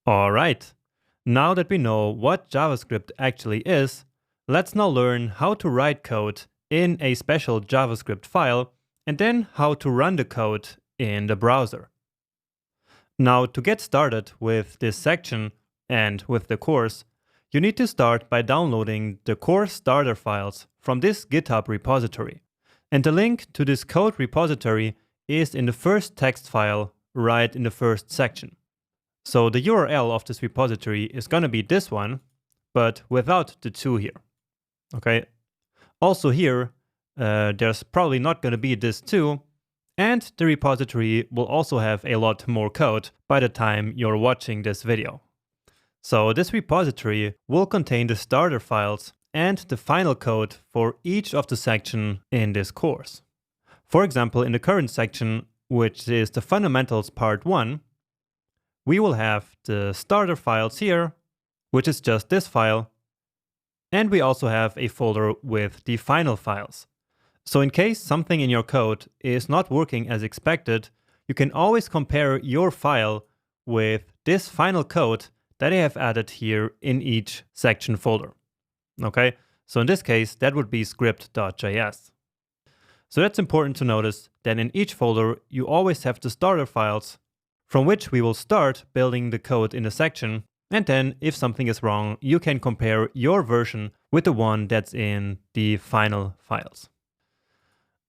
Alright, now that we know what JavaScript actually is, let's now learn how to write code in a special JavaScript file and then how to run the code in the browser. Now, to get started with this section and with the course, you need to start by downloading the course starter files from this GitHub repository. And the link to this code repository is in the first text file right in the first section. So the URL of this repository is going to be this one, but without the 2 here. Okay. Also here, there's probably not going to be this 2, and the repository will also have a lot more code by the time you're watching this video. So this repository will contain the starter files and the final code for each of the sections in this course. For example, in the current section, which is the fundamentals part 1, we will have the starter files here, which is just this file, and we also have a folder with the final files. So in case something in your code is not working as expected, you can always compare your file with this final code that I have added here in each section folder. Okay, so in this case, that would be script.js. So that's important to notice that in each folder, you always have the starter files from which we will start building the code in a section. And then if something is wrong, you can compare your version with the one that's in the final files.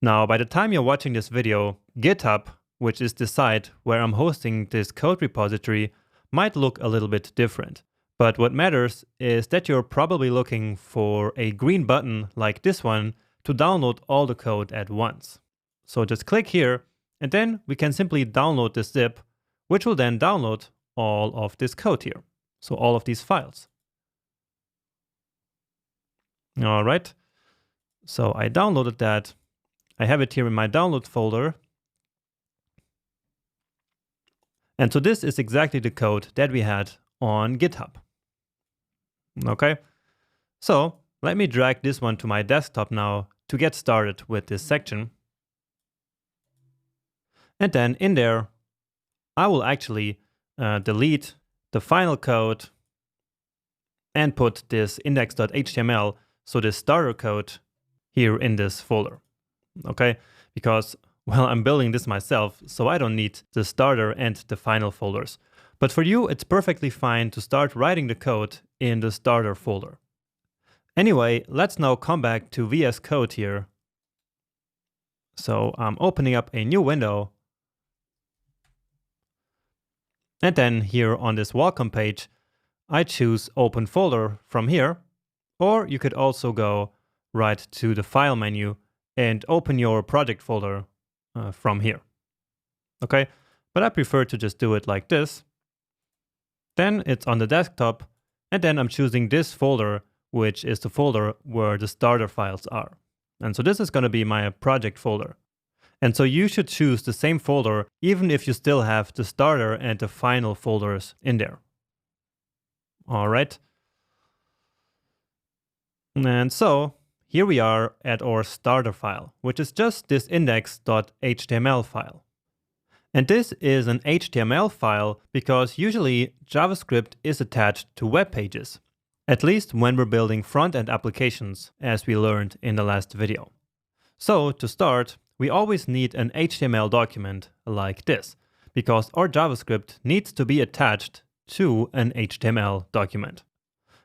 Now, by the time you're watching this video, GitHub, which is the site where I'm hosting this code repository, might look a little bit different. But what matters is that you're probably looking for a green button like this one to download all the code at once. So just click here, and then we can simply download this zip, which will then download all of this code here. So all of these files. All right. So I downloaded that. I have it here in my download folder. And so this is exactly the code that we had on GitHub. Okay. So let me drag this one to my desktop now to get started with this section. And then in there, I will actually delete the final code and put this index.html, so this starter code, here in this folder. Okay, because, well, I'm building this myself, so I don't need the starter and the final folders. But for you, it's perfectly fine to start writing the code in the starter folder. Anyway, let's now come back to VS Code here. So I'm opening up a new window. And then here on this welcome page, I choose Open Folder from here, or you could also go right to the File menu and open your project folder from here. Okay, but I prefer to just do it like this. Then it's on the desktop, and then I'm choosing this folder, which is the folder where the starter files are. And so this is going to be my project folder. And so you should choose the same folder even if you still have the starter and the final folders in there. All right. And so here we are at our starter file, which is just this index.html file. And this is an HTML file because usually JavaScript is attached to web pages, at least when we're building front-end applications, as we learned in the last video. So to start, we always need an HTML document like this, because our JavaScript needs to be attached to an HTML document.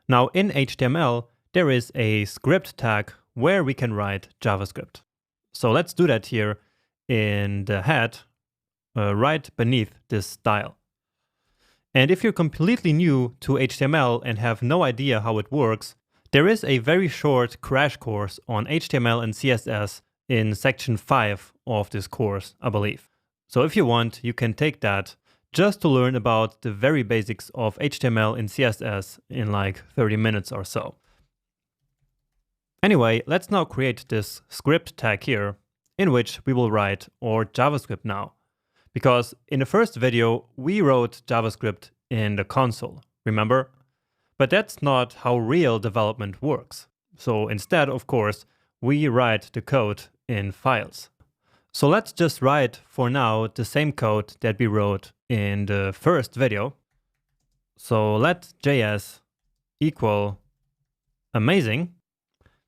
Now in HTML, there is a script tag where we can write JavaScript. So let's do that here in the head, right beneath this style. And if you're completely new to HTML and have no idea how it works, there is a very short crash course on HTML and CSS in section 5 of this course, I believe. So if you want, you can take that just to learn about the very basics of HTML and CSS in like 30 minutes or so. Anyway, let's now create this script tag here in which we will write our JavaScript now. Because in the first video, we wrote JavaScript in the console, remember? But that's not how real development works. So instead, of course, we write the code in files. So let's just write for now the same code that we wrote in the first video. So let JS equal amazing.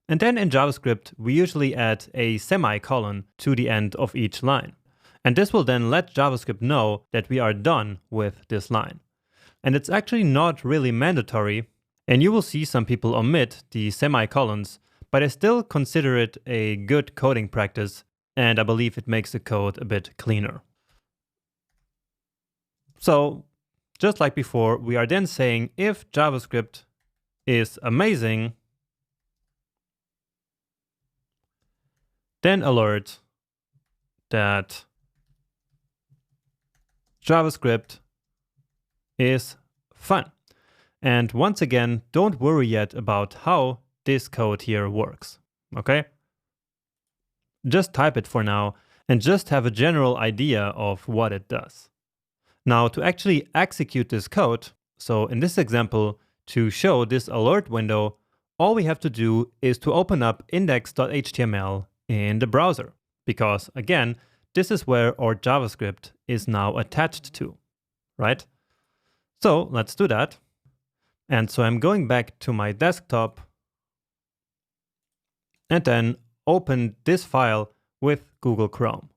And then in JavaScript, we usually add a semicolon to the end of each line. And this will then let JavaScript know that we are done with this line. And it's actually not really mandatory. And you will see some people omit the semicolons, but I still consider it a good coding practice. And I believe it makes the code a bit cleaner. So just like before, we are then saying if JavaScript is amazing, then alert that JavaScript is fun. And once again, don't worry yet about how this code here works, okay? Just type it for now and just have a general idea of what it does. Now to actually execute this code, so in this example, to show this alert window, all we have to do is to open up index.html in the browser, because again, this is where our JavaScript is now attached to, right? So let's do that. And so I'm going back to my desktop and then open this file with Google Chrome.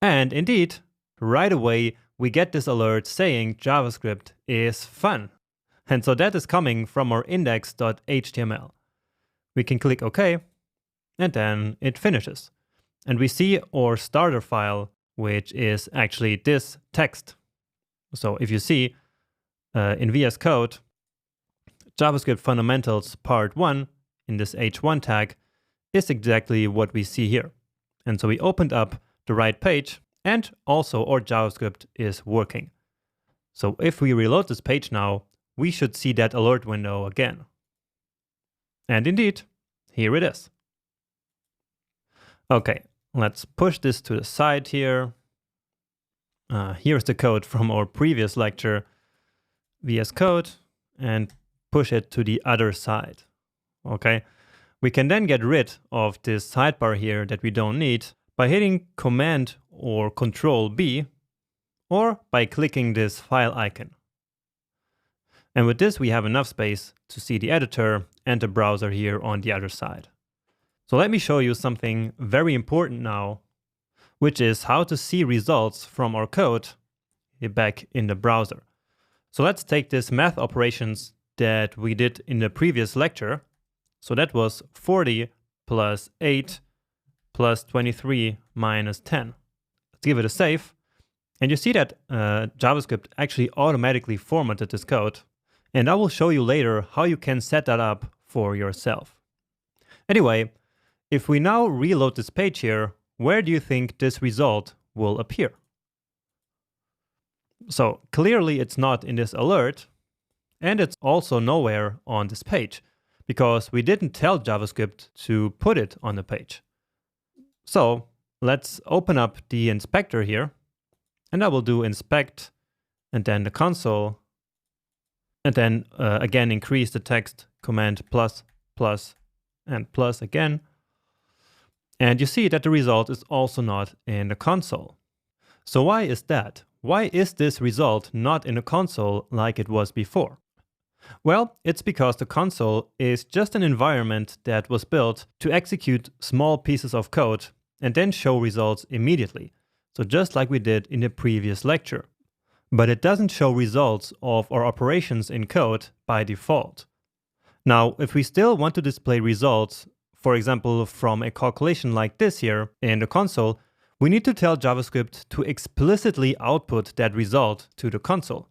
And indeed, right away, we get this alert saying JavaScript is fun. And so that is coming from our index.html. We can click OK, and then it finishes. And we see our starter file, which is actually this text. So if you see in VS Code, JavaScript Fundamentals Part 1 in this h1 tag is exactly what we see here. And so we opened up the right page, and also our JavaScript is working. So if we reload this page now, we should see that alert window again. And indeed, here it is. Okay, let's push this to the side here. Here's the code from our previous lecture, VS Code, and push it to the other side. Okay, we can then get rid of this sidebar here that we don't need by hitting Command or Control B, or by clicking this file icon. And with this, we have enough space to see the editor and the browser here on the other side. So let me show you something very important now, which is how to see results from our code back in the browser. So let's take this math operations that we did in the previous lecture. So that was 40 plus 8 plus 23 minus 10. Let's give it a save. And you see that JavaScript actually automatically formatted this code. And I will show you later how you can set that up for yourself. Anyway, if we now reload this page here, where do you think this result will appear? So clearly it's not in this alert, and it's also nowhere on this page, because we didn't tell JavaScript to put it on the page. So let's open up the inspector here, and I will do inspect, and then the console, and then again increase the text, command plus, plus, and plus again. And you see that the result is also not in the console. So why is that? Why is this result not in the console like it was before? Well, it's because the console is just an environment that was built to execute small pieces of code and then show results immediately. So just like we did in the previous lecture. But it doesn't show results of our operations in code by default. Now, if we still want to display results, for example, from a calculation like this here in the console, we need to tell JavaScript to explicitly output that result to the console.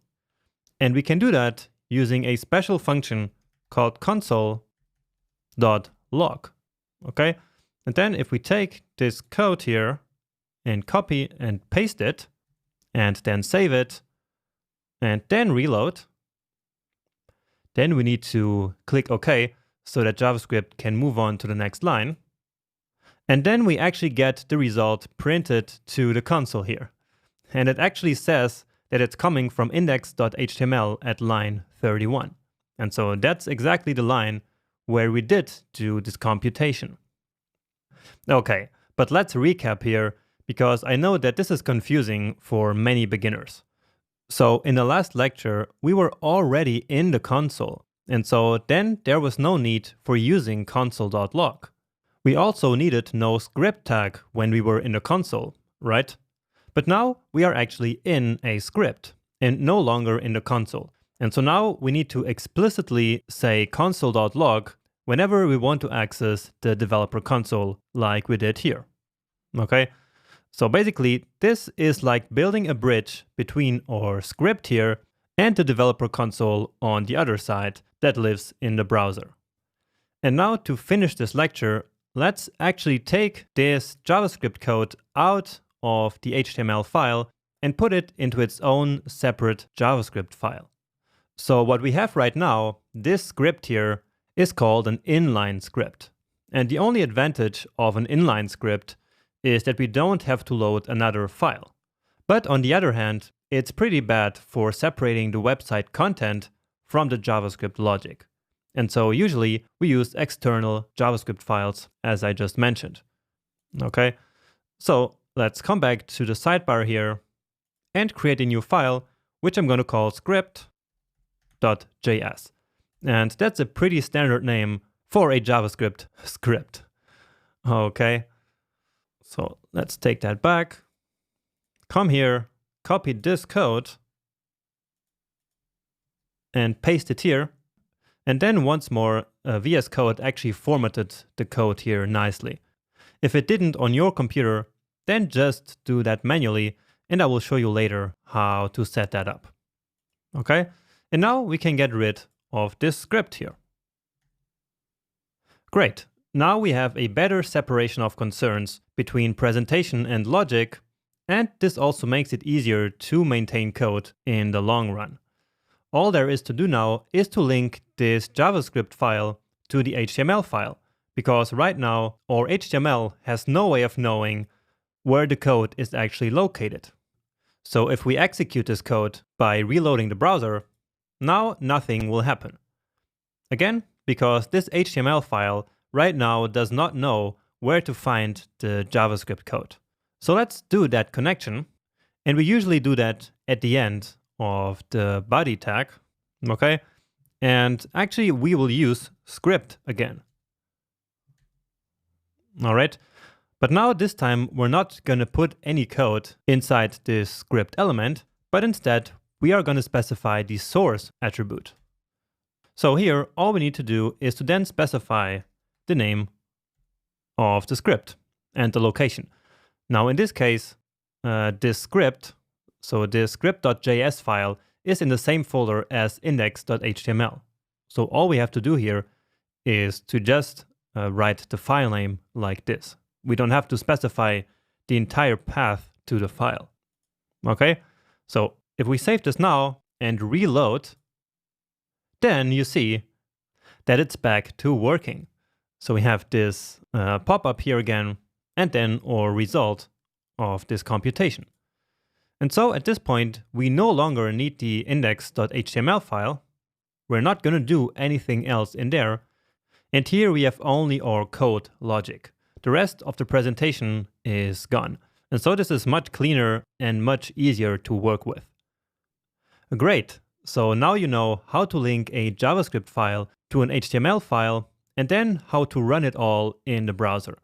And we can do that using a special function called console.log. Okay? And then if we take this code here and copy and paste it, and then save it, and then reload, then we need to click OK so that JavaScript can move on to the next line. And then we actually get the result printed to the console here. And it actually says that it's coming from index.html at line 31. And so that's exactly the line where we did do this computation. Okay, but let's recap here, because I know that this is confusing for many beginners. So in the last lecture, we were already in the console, and so then there was no need for using console.log. We also needed no script tag when we were in the console, right? But now we are actually in a script and no longer in the console. And so now we need to explicitly say console.log whenever we want to access the developer console like we did here. Okay? So basically, this is like building a bridge between our script here and the developer console on the other side that lives in the browser. And now to finish this lecture, let's actually take this JavaScript code out of the HTML file and put it into its own separate JavaScript file. So what we have right now, this script here, is called an inline script. And the only advantage of an inline script is that we don't have to load another file. But on the other hand, it's pretty bad for separating the website content from the JavaScript logic. And so usually we use external JavaScript files, as I just mentioned. Okay, so let's come back to the sidebar here and create a new file, which I'm going to call script.js. And that's a pretty standard name for a JavaScript script. Okay, so let's take that back. Come here, copy this code, and paste it here. And then once more, VS Code actually formatted the code here nicely. If it didn't on your computer, then just do that manually, and I will show you later how to set that up. Okay, and now we can get rid of this script here. Great, now we have a better separation of concerns between presentation and logic, and this also makes it easier to maintain code in the long run. All there is to do now is to link this JavaScript file to the HTML file, because right now our HTML has no way of knowing where the code is actually located. So if we execute this code by reloading the browser, now nothing will happen. Again, because this HTML file right now does not know where to find the JavaScript code. So let's do that connection, and we usually do that at the end of the body tag, okay? And actually we will use script again. All right, but now this time we're not gonna put any code inside this script element, but instead we are gonna specify the source attribute. So here, all we need to do is to then specify the name of the script and the location. Now in this case, this script, so this script.js file is in the same folder as index.html. So all we have to do here is to just write the file name like this. We don't have to specify the entire path to the file. Okay, so if we save this now and reload, then you see that it's back to working. So we have this pop-up here again, and then our result of this computation. And so at this point, we no longer need the index.html file. We're not going to do anything else in there. And here we have only our code logic. The rest of the presentation is gone. And so this is much cleaner and much easier to work with. Great. So now you know how to link a JavaScript file to an HTML file and then how to run it all in the browser.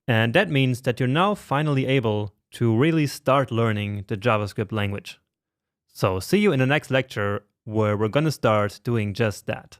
And that means that you're now finally able to really start learning the JavaScript language. So see you in the next lecture where we're going to start doing just that.